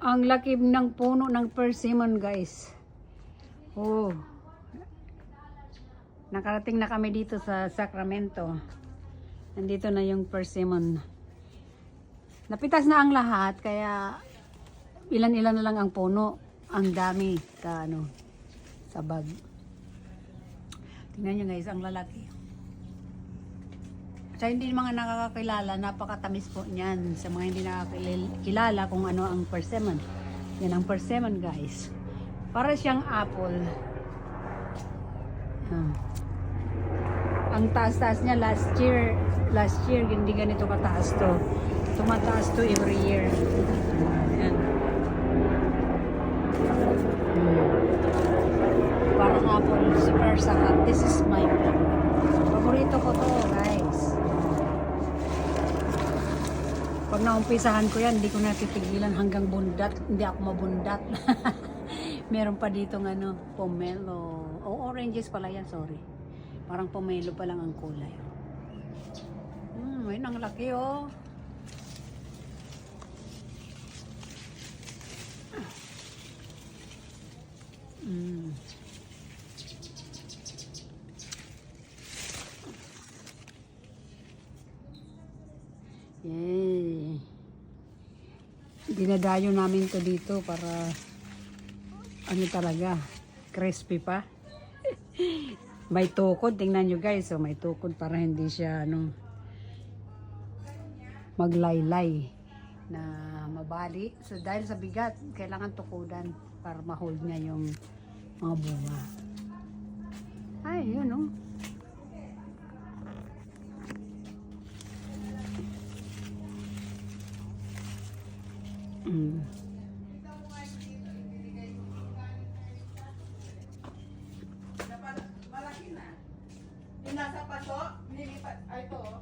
Ang laki ng puno ng persimmon, guys. Oh. Nakarating na kami dito sa Sacramento. Nandito na yung persimmon. Napitas na ang lahat, kaya ilan-ilan na lang ang puno. Ang dami sa sa bag. Tingnan nyo guys, ang lalaki. Sa hindi mga nakakakilala, napakatamis po niyan. Sa mga hindi nakakilala kung ano ang persimmon. Yan ang persimmon guys. Para siyang apple. Ang taas-taas niya last year hindi ganito kataas to. Tumataas to every year. Yan. Parang apple, super sarap. This is my paborito ko to guys. Pag naumpisahan ko yan, hindi ko natitigilan hanggang bundat. Hindi ako mabundat. Meron pa dito pomelo. O oranges pala yan, sorry. Parang pomelo pa lang ang kulay. Ayun ang laki oh. Yay. Dinadayo namin to dito para talaga, crispy pa. May tukod, tingnan nyo guys, so may tukod para hindi siya maglaylay na mabali. So dahil sa bigat, kailangan tukudan para ma-hold niya yung mga bunga. Ay, yun oh. Malaki na. Yung nasa paso, nilipat. Ay, ito oh.